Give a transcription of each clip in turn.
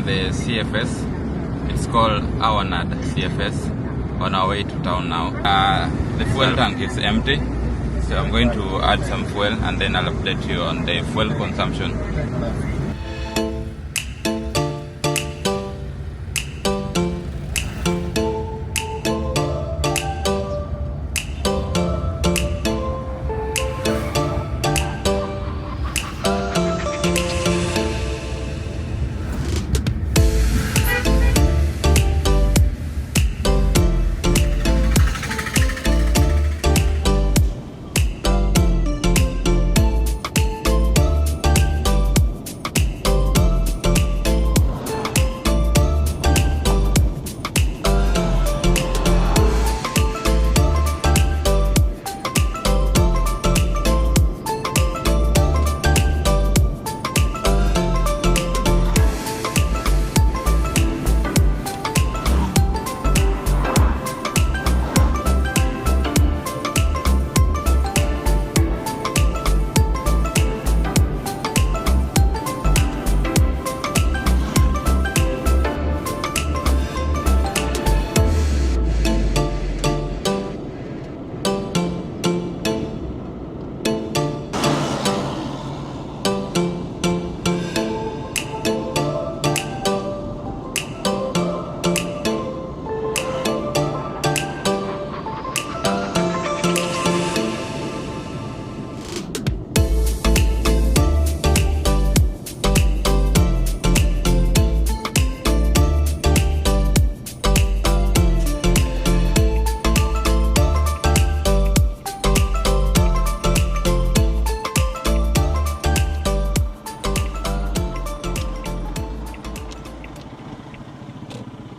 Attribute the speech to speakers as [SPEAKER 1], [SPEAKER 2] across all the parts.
[SPEAKER 1] the CFS. It's called Awanad CFS. On our way to town now. The fuel tank is empty, so I'm going to add some fuel and then I'll update you on the fuel consumption.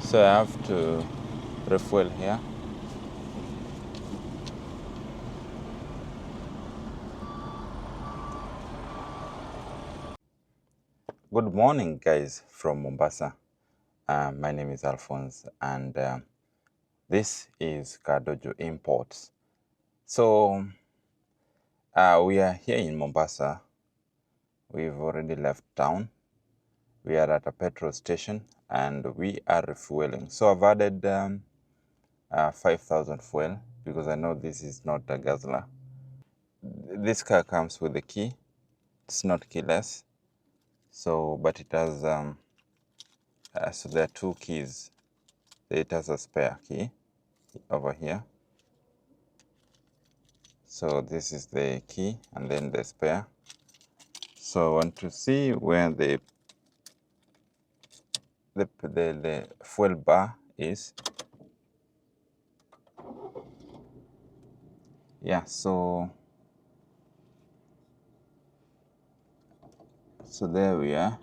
[SPEAKER 1] So I have to refuel here. Good morning, guys, from Mombasa. My name is Alphonse, and this is Cardojo Imports. So we are here in Mombasa. We've already left town. We are at a petrol station and we are refueling. So I've added 5,000 fuel because I know this is not a guzzler. This car comes with a key. It's not keyless. So, but it has, so there are two keys. It has a spare key over here. So this is the key and then the spare. So I want to see where the fuel bar is. Yeah, so there we are.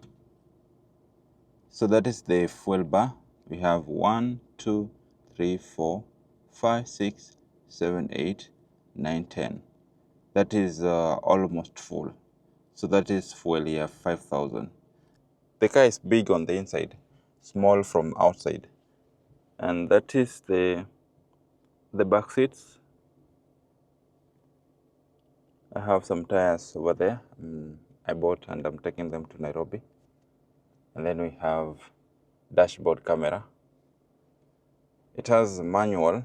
[SPEAKER 1] So that is the fuel bar. We have 1, 2, 3, 4, 5, 6, 7, 8, 9, 10. That is almost full. So that is fuel here, 5,000. The car is big on the inside, small from outside. And that is the back seats. I have some tires over there. I bought and I'm taking them to Nairobi. And then we have dashboard camera. It has manual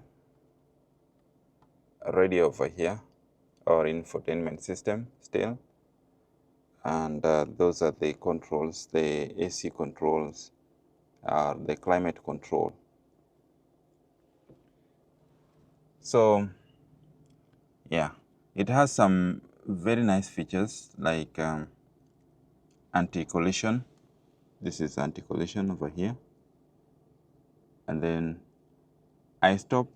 [SPEAKER 1] radio over here, or infotainment system still. And those are the controls, the AC controls, the climate control. So yeah, it has some very nice features like anti-collision. This is anti-collision over here. And then I-stop,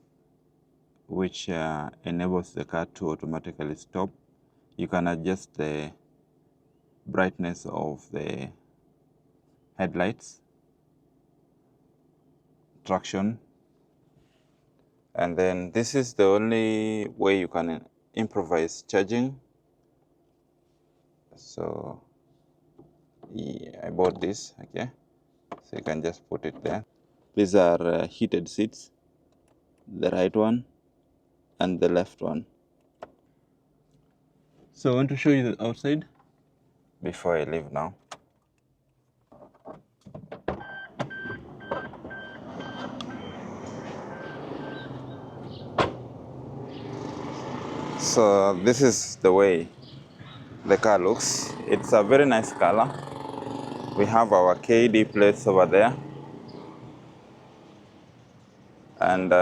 [SPEAKER 1] which enables the car to automatically stop. You can adjust the brightness of the headlights, traction, and then this is the only way you can improvise charging. So yeah, I bought this, okay, so you can just put it there. These are heated seats, the right one and the left one. So I want to show you the outside before I leave now. So this is the way the car looks. It's a very nice color. We have our KD plates over there, and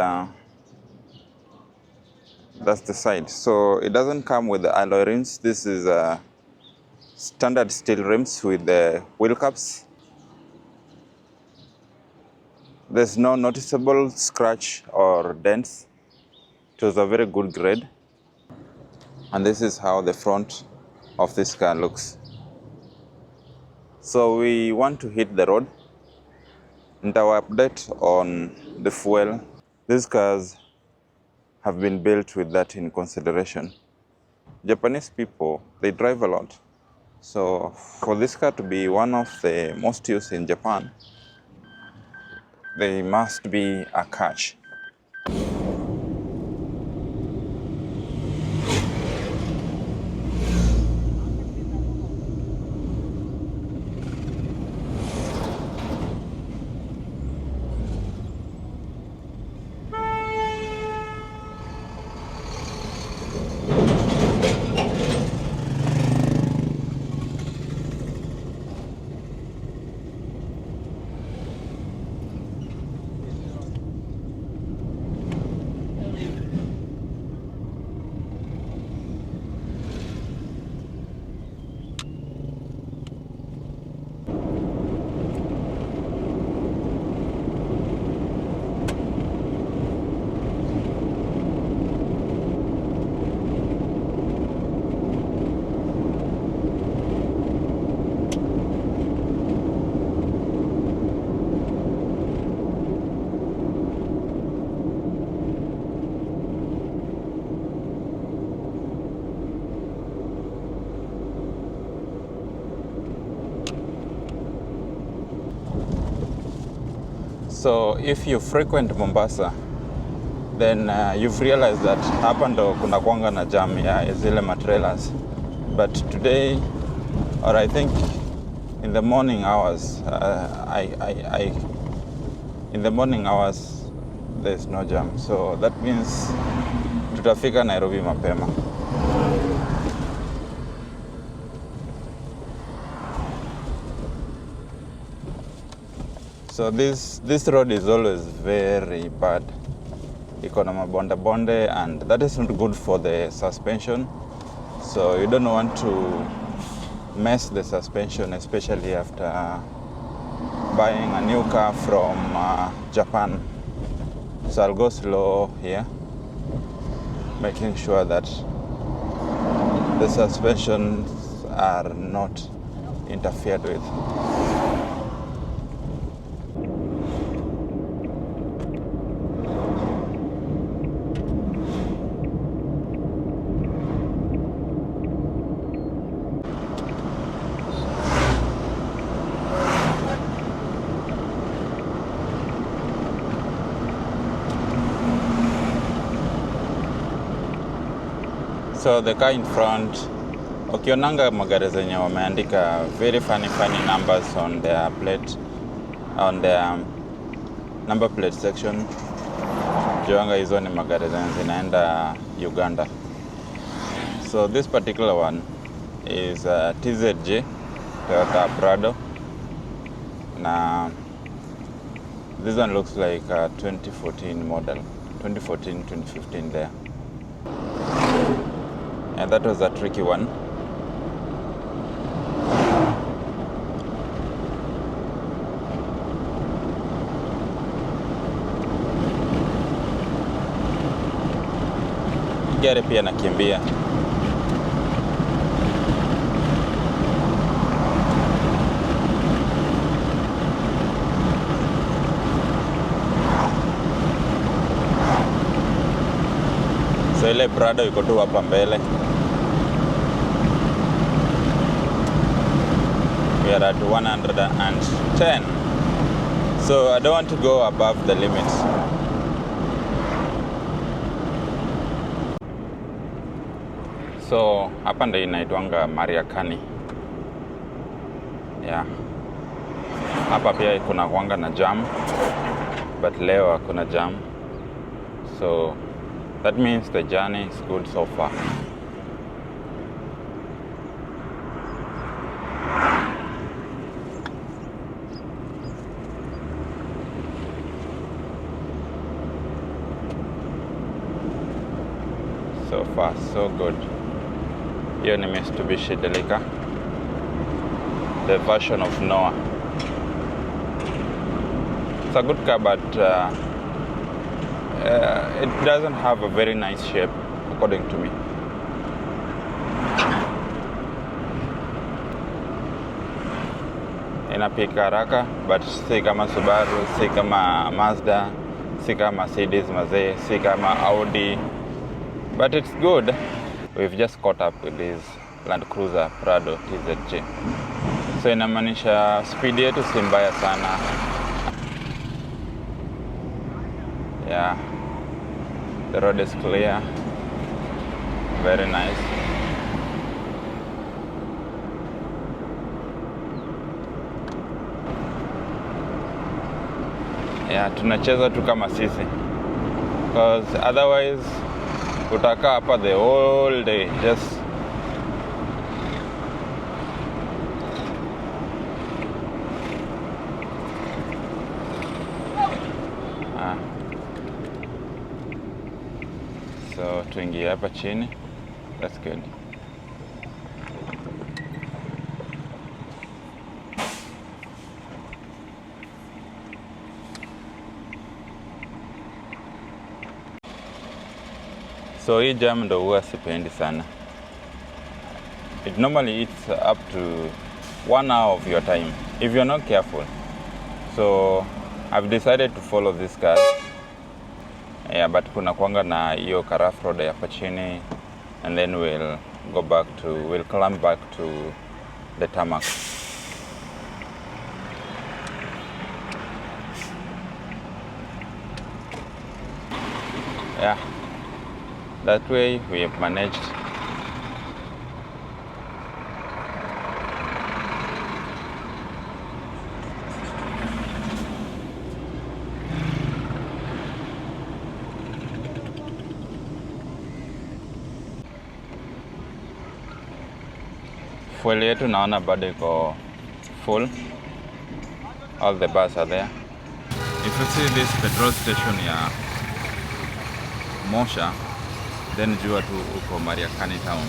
[SPEAKER 1] that's the side. So it doesn't come with the alloy rims. This is standard steel rims with the wheel caps. There's no noticeable scratch or dents. It was a very good grade. And this is how the front of this car looks. So we want to hit the road. And our update on the fuel. These cars have been built with that in consideration. Japanese people, they drive a lot. So for this car to be one of the most used in Japan, there must be a catch. So if you frequent Mombasa, then you've realized that hapa ndo kuna kuanga na jam ya zile matrailers. But today, or I think in the morning hours, in the morning hours, there's no jam. So that means tutafika Nairobi mapema. So this road is always very bad. Iko na mabonde, and that is not good for the suspension. So you don't want to mess the suspension, especially after buying a new car from Japan. So I'll go slow here, making sure that the suspensions are not interfered with. So the car in front, ukionanga magari zenye wameandika very funny numbers on their plate, on their number plate section, juanga hizo ni magari zenye zinaenda Uganda. So this particular one is TZJ, Toyota Prado. Now this one looks like a 2014 model, 2014, 2015 there. And that was a tricky one. Gari pia nakimbia. So ile Prado iko tu hapa mbele. We are at 110. So I don't want to go above the limits. So hapa ndio inaitwanga Mariakani. Yeah. Hapa pia kuna kuanga na jam, but leo hakuna jam. So That means the journey is good so far. So far, so good. Hiyo ni Mitsubishi Delica, the version of Noah. It's a good car, but it doesn't have a very nice shape, according to me. Inapika haraka, but si kama Subaru, si kama Mazda, si kama Mercedes mazee, si kama Audi. But it's good. We've just caught up with this Land Cruiser Prado TZG. So inamaanisha speed yetu si mbaya sana. Yeah. The road is clear. Very nice. Yeah, tunacheza tu kama sisi. Because otherwise utakaa hapa the whole day just so tuingie hapa chini. That's good. So hii jam ndo huwa sipendi sana. It normally eats up to 1 hour of your time if you're not careful. So I've decided to follow this car. Yeah, but kuna kuanga na hiyo Karaf Road hapa chini, and then we'll climb back to the tarmac. Yeah. That way we have managed. Fuel yetu naona bado iko full. All the bars are there. If you see this petrol station ya Mosha, then jua tu uko Mariakani town.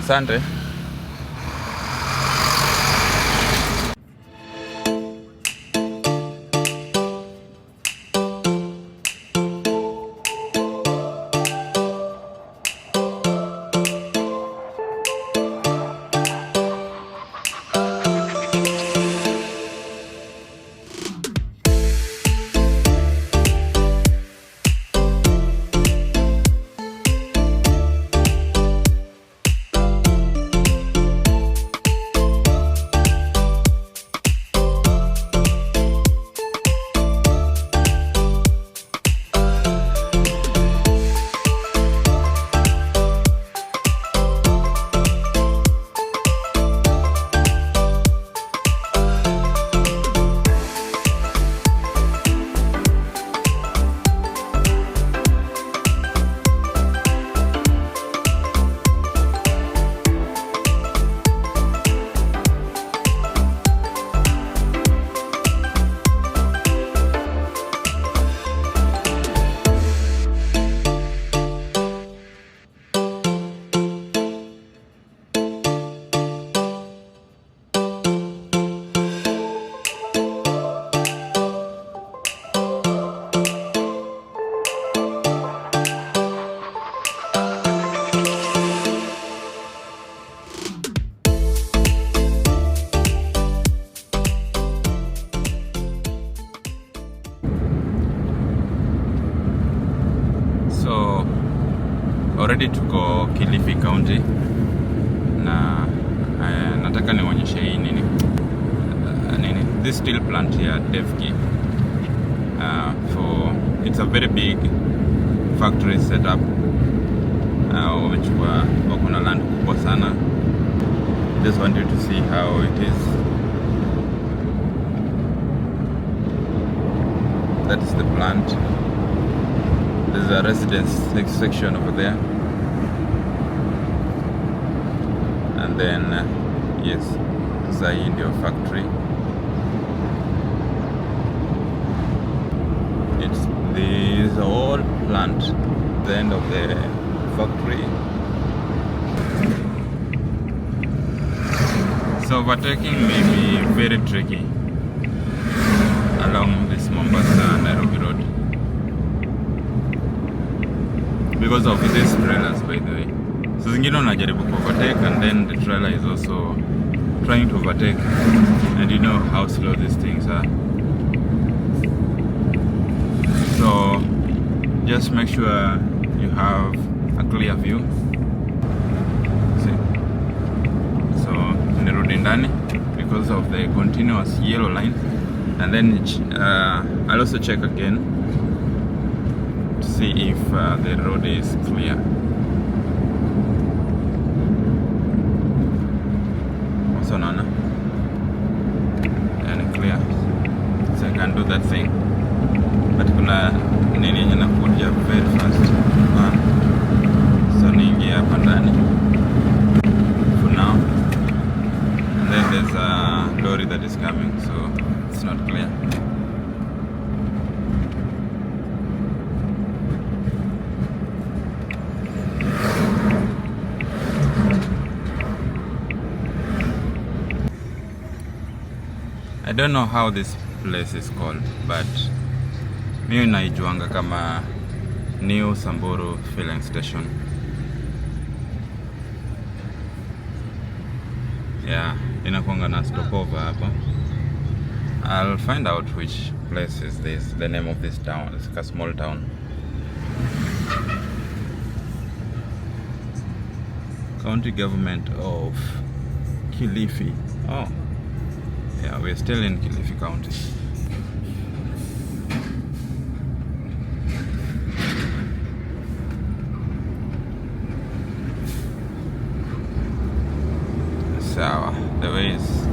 [SPEAKER 1] Asante. County, na nataka nionyeshe hii nini this steel plant here Devki. It's a very big factory setup. Wamechukua, wako na land kubwa sana. Just wanted to see how it is. That is the plant. There's a residence section over there, and then yes, Zaindio factory. It's this old plant, the end of the factory. So overtaking may be very tricky along this Mombasa Nairobi road because of these trailers, by the way. So zingine unajaribu ku overtake and then the trailer is also trying to overtake, and you know how slow these things are. So just make sure you have a clear view. See? So nirudi ndani because of the continuous yellow line, and then I'll also check again to see if the road is clear. So nana, and clear, so I can do that thing. But kuna nini yenye nakuja very fast. So niingia hapa ndani for now, and then there's a lorry that is coming, so it's not clear. I don't know how this place is called, but mimi naijuanga kama New Samburu filling station. Yeah, inakuanga na Stopover hapa. I'll find out which place is this, the name of this town. It's like a small town. County government of Kilifi. Oh, yeah, we're still in Kilifi County. So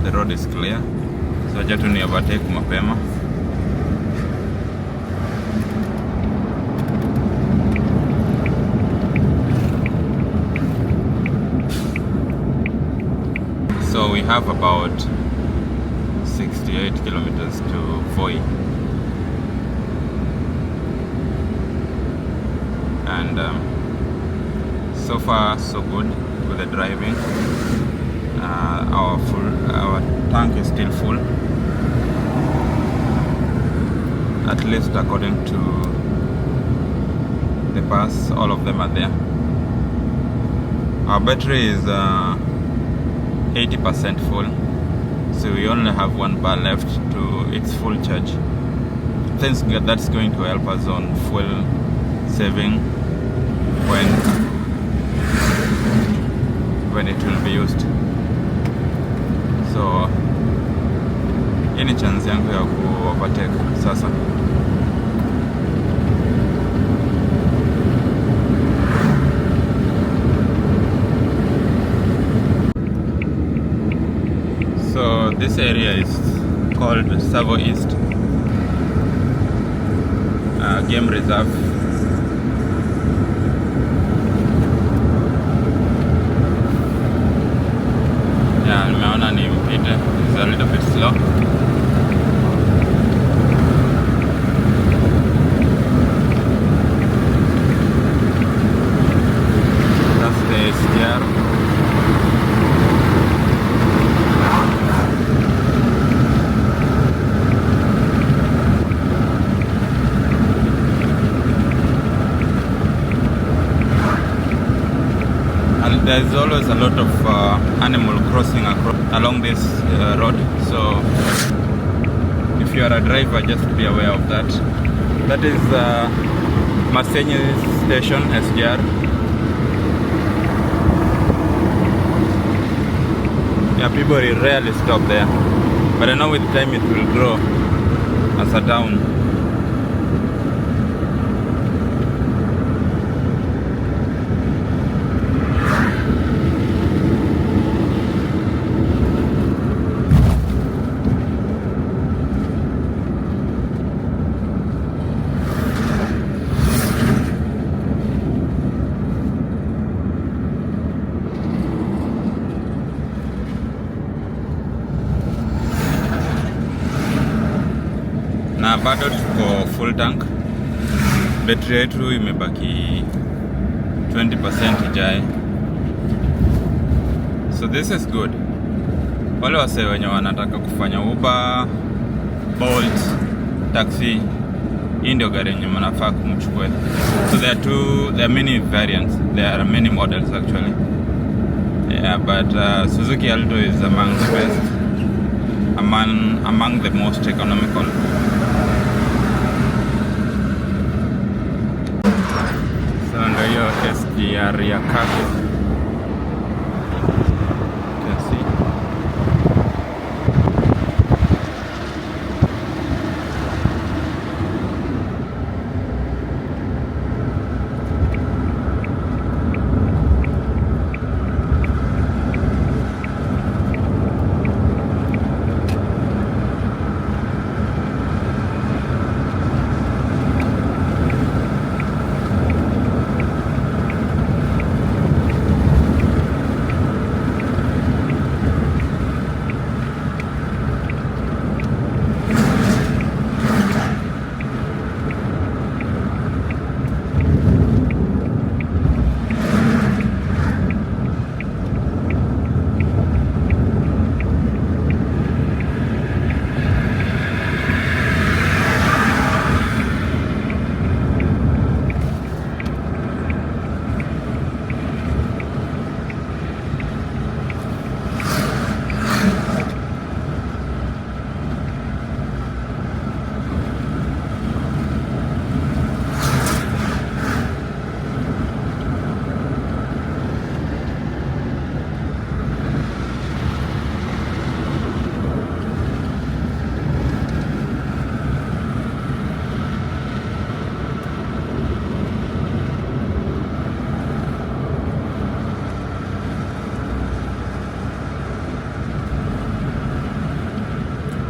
[SPEAKER 1] the road is clear. So acha tu ni overtake mapema. So we have about 68 kilometers to Voi, and so far so good with the driving. Our tank is still full, at least according to the bus. All of them are there. Our battery is 80% full, so we only have 1 bar left to its full charge. I think that's going to help us on fuel saving when it will be used. So hii ni chance yangu ya ku overtake sasa. So this area is called Tsavo East Game Reserve. Yeah, nimeona ni mpite. It's a little bit slow. That's the SGR. There's always a lot of animal crossing along this road, so if you are a driver, just be aware of that. That is Masenyi Station, SGR. Yeah, people rarely stop there. But I know with time it will grow as a town. Na bado tuko full tank. Betri yetu imebaki 20% ijae. So this is good. Wale wase wenye wanataka kufanya Uber, Bolt, taxi, hii ndio gari yenye mnafaa kumchukue. So there are many variants. There are many models actually. Yeah, but Suzuki Alto is among the best. Among the most economical. So ndio hiyo SGR ya cargo.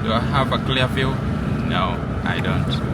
[SPEAKER 1] Do I have a clear view? No, I don't.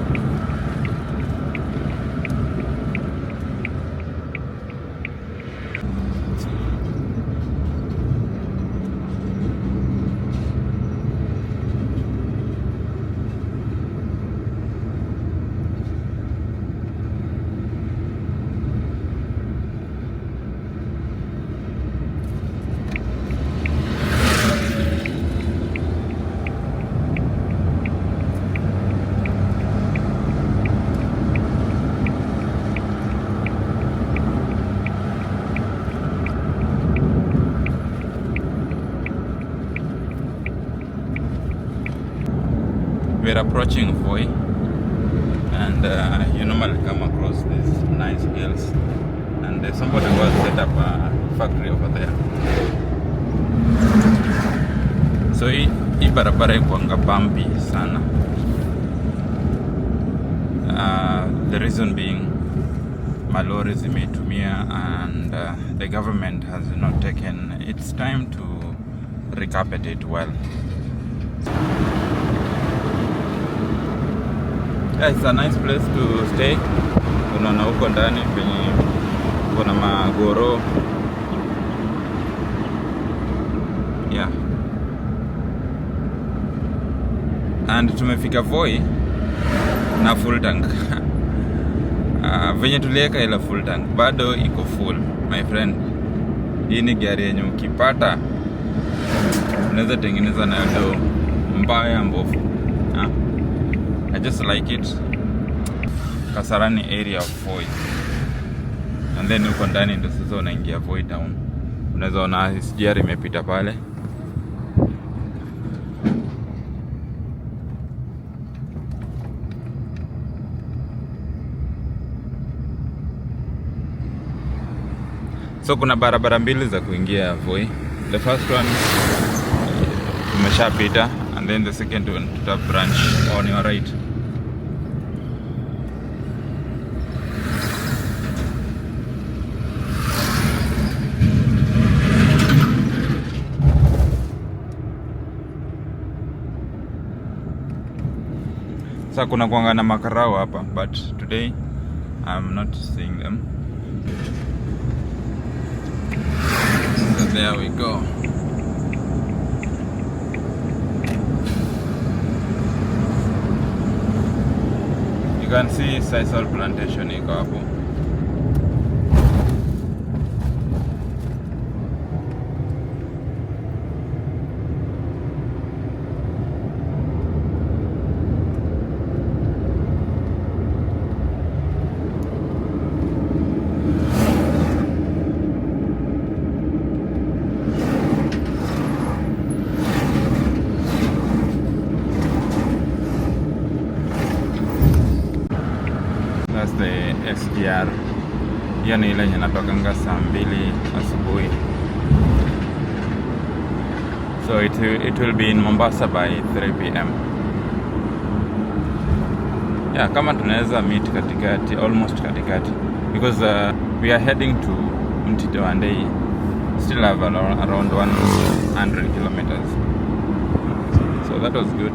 [SPEAKER 1] We're approaching Voi, and you normally come across these nice hills, and somebody was set up a factory over there. So hii barabara ikuanga bumpy sana. The reason being malori zimeitumia, and the government has not taken its time to recarpet it well. Yeah, it's a nice place to stay. Unaona huko ndani penye kuna magoro. Yeah. And tumefika Voi na full tank. Venye tulieka ila full tank bado iko full, my friend. Hii ni gari yenye ukipata unaweza tengeneza nayo do mbaya mbovu. I just like it. Kasarani area of Voi. And then uko ndani ndio sasa unaingia Voi town. Unaweza ona SGR imepita pale. So kuna barabara mbili za kuingia Voi. The first one tumeshapita, and then the second one to the branch on your right. Sasa kuna kuanga na makarao hapa, but today I'm not seeing them. So there we go. You can see sisal plantation iko hapo. That's the SGR. Hiyo ni ile inatokanga saa 2 asubuhi. So it will be in Mombasa by 3 p.m. Yeah, kama tunaweza meet katikati, almost katikati, because we are heading to Mtito and they still have around 100 kilometers. So that was good.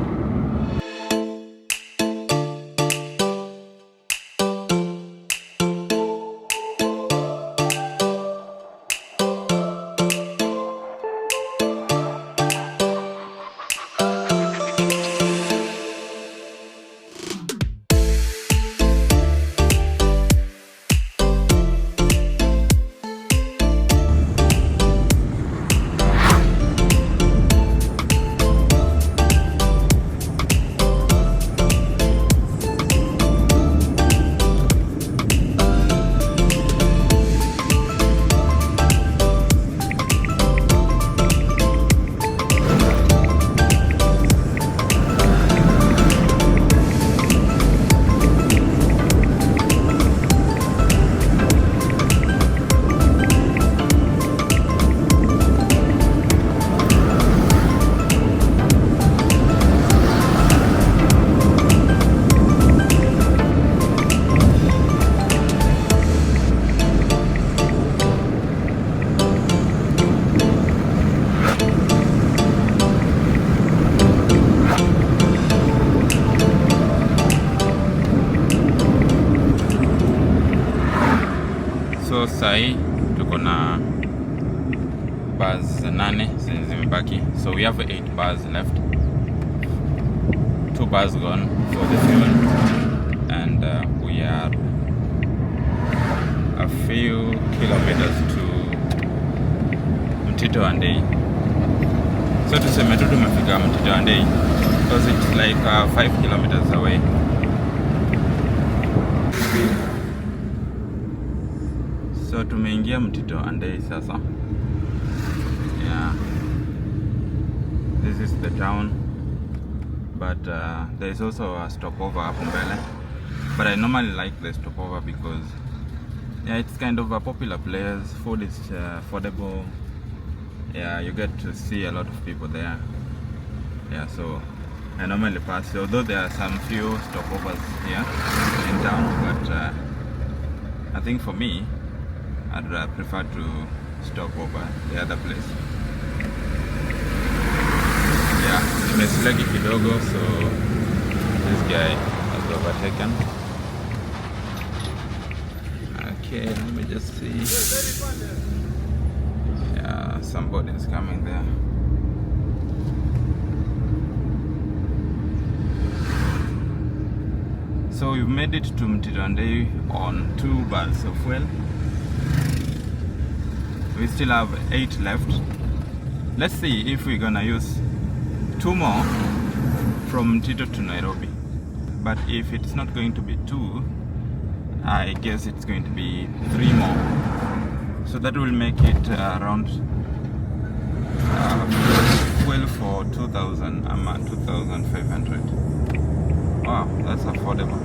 [SPEAKER 1] So sai tuko na bars 8 zimebaki, so we have 8 bars left. 2 bars gone for the fuel, and we are a few kilometers to Mtito and Day. So tuseme tu tumefika Mtito and Day because it's like 5 kilometers away. So tumeingia Mtito and Day sasa. Yeah, this is the town, but there is also a stopover hapo mbele. But I normally like the stopover because yeah, it's kind of a popular place. Food is affordable. Yeah, you get to see a lot of people there. Yeah, so I normally pass, although there are some few stopovers here in town, but I think for me I'd prefer to stop over the other place. Yeah, nimesleki kidogo, so this guy has overtaken. Okay, let me just see. Yeah, somebody is coming there. So we've made it to Mtito and Day on 2 bars of fuel. We still have 8 left. Let's see if we're gonna use 2 more from Mtito to Nairobi. But if it's not going to be 2, I guess it's going to be 3 more. So that will make it around fuel for 2,000, 2,500. Wow, that's affordable.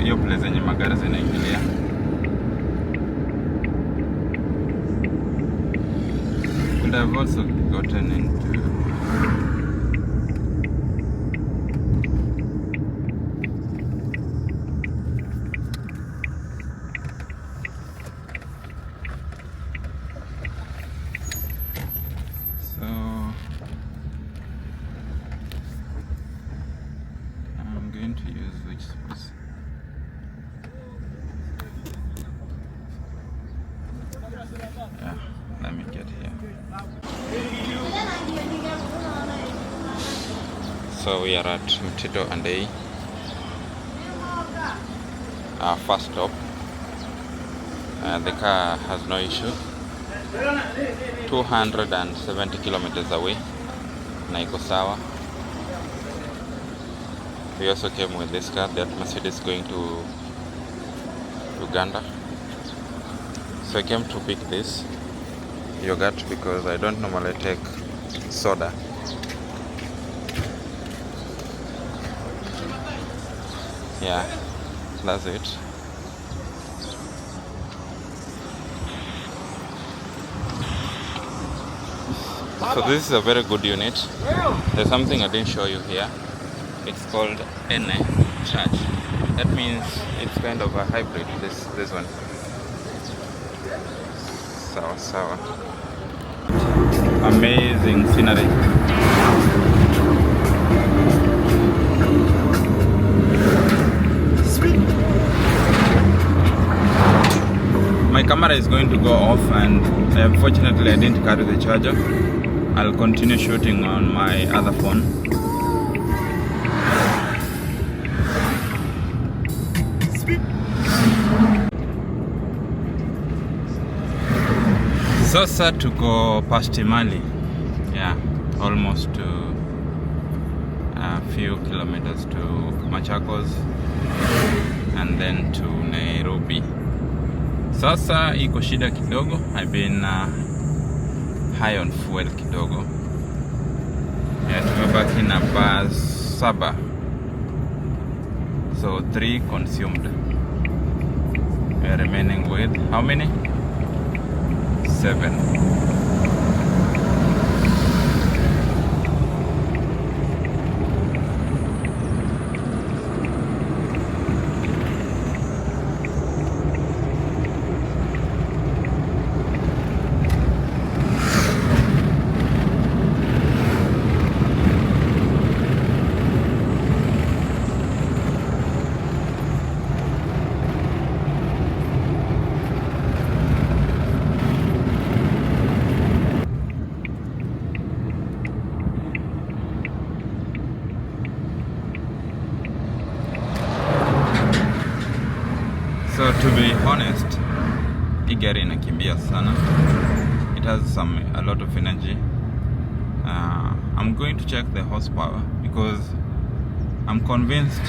[SPEAKER 1] hiyo place zenye magari zinaingilia. And I've also gotten into to use which space. Yeah, let me get here. So we are at Mtito and A, our first stop. The car has no issue. 270 kilometers away, na iko sawa. We also came with this car, that Mercedes going to Uganda. So I came to pick this yogurt because I don't normally take soda. Yeah, that's it. So this is a very good unit. There's something I didn't show you here. It's called N charge. That means it's kind of a hybrid, this one. Sawa. Amazing scenery. My camera is going to go off, and unfortunately I didn't carry the charger. I'll continue shooting on my other phone. Sasa tuko Pastimali. Yeah, almost to a few kilometers to Machakos and then to Nairobi. Sasa iko shida kidogo. I've been high on fuel kidogo. Yeah, tumebaki na bus 7. So 3 consumed. We are remaining with how many? 7. So to be honest, hii gari inakimbia sana. It has a lot of energy. I'm going to check the horsepower because I'm convinced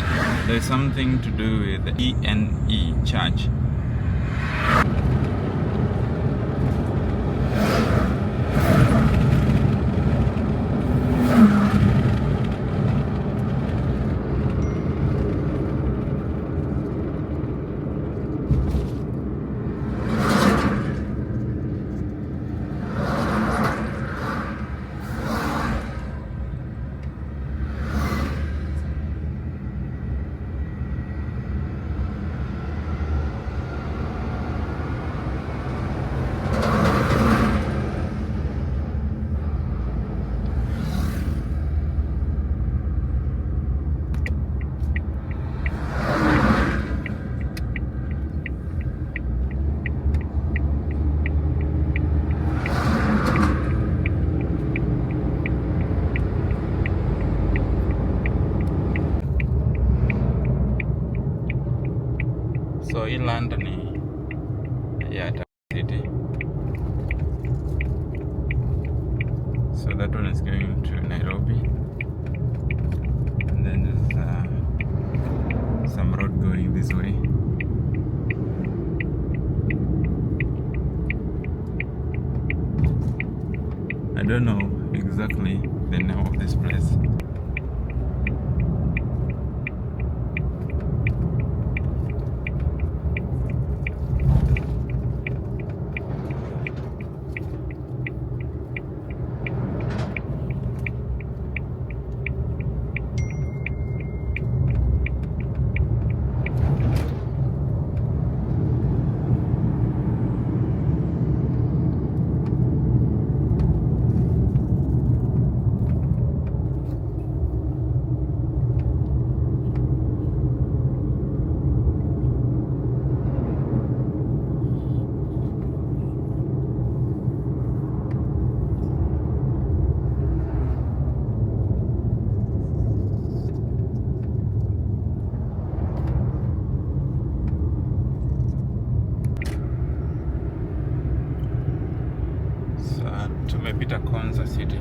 [SPEAKER 1] there's something to do with the ENE charge. So inland ni city. So that one is going to Nairobi, and then there's some road going this way. I don't know exactly the name of this place. city.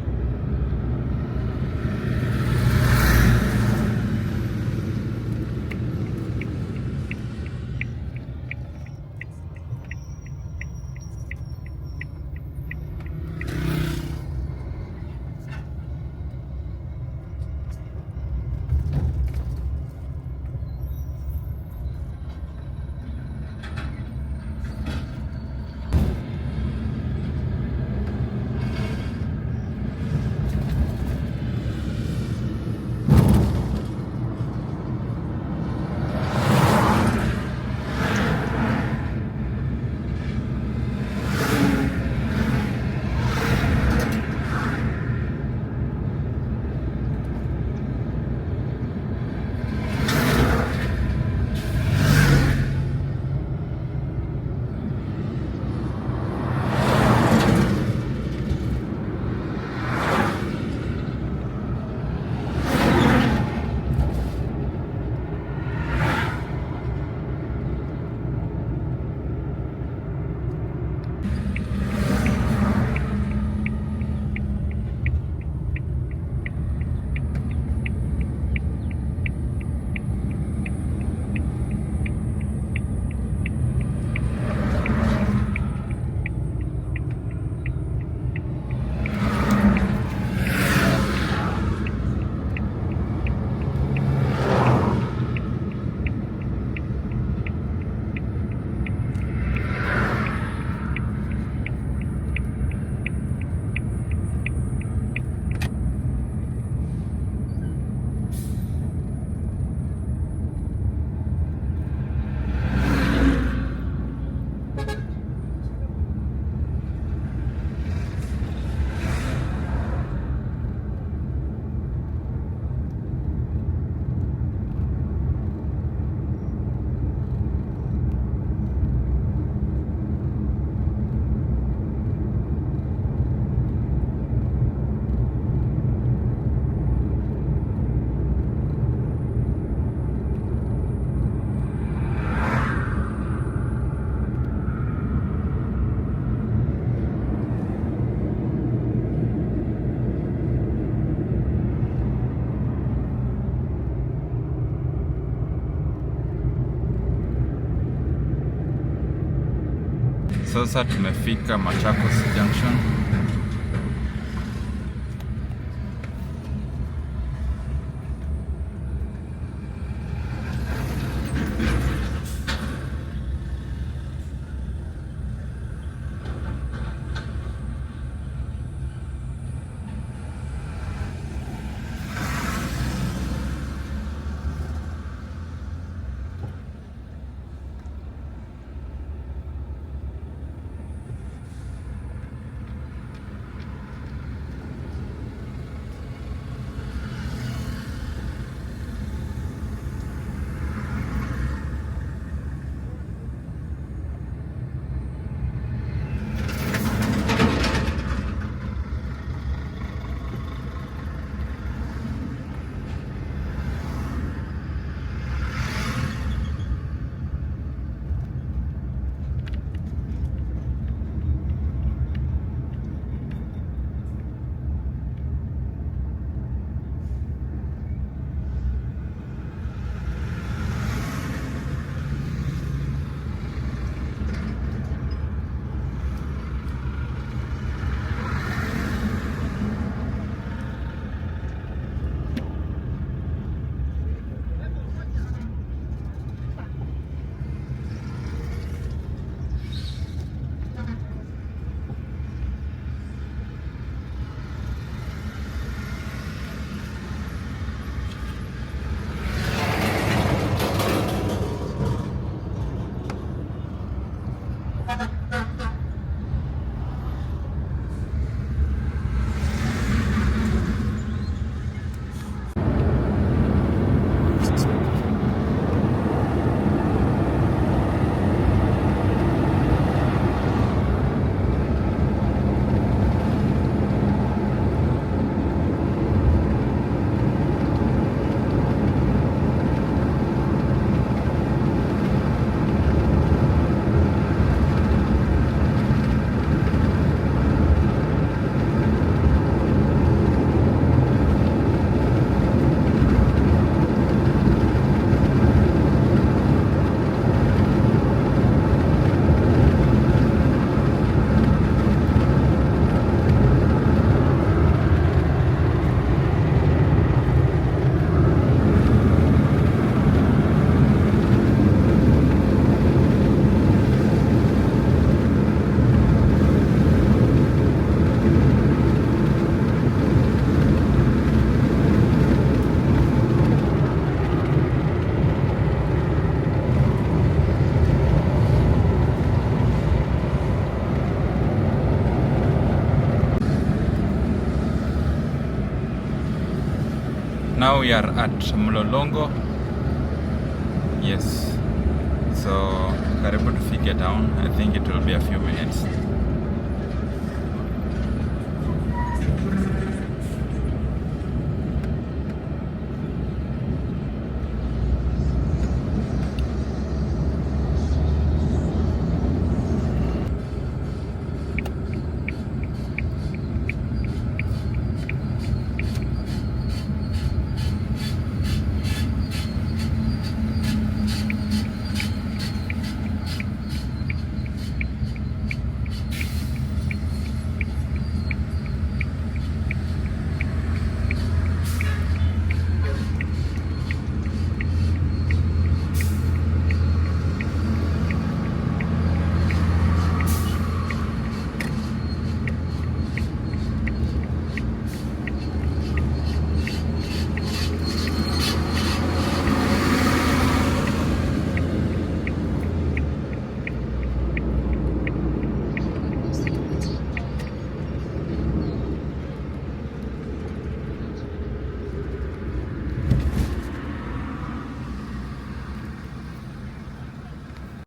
[SPEAKER 1] Sasa tumefika Machakos Junction. now we are at Mlolongo. Yes, so karibu tufike town. I think it will be a few minutes.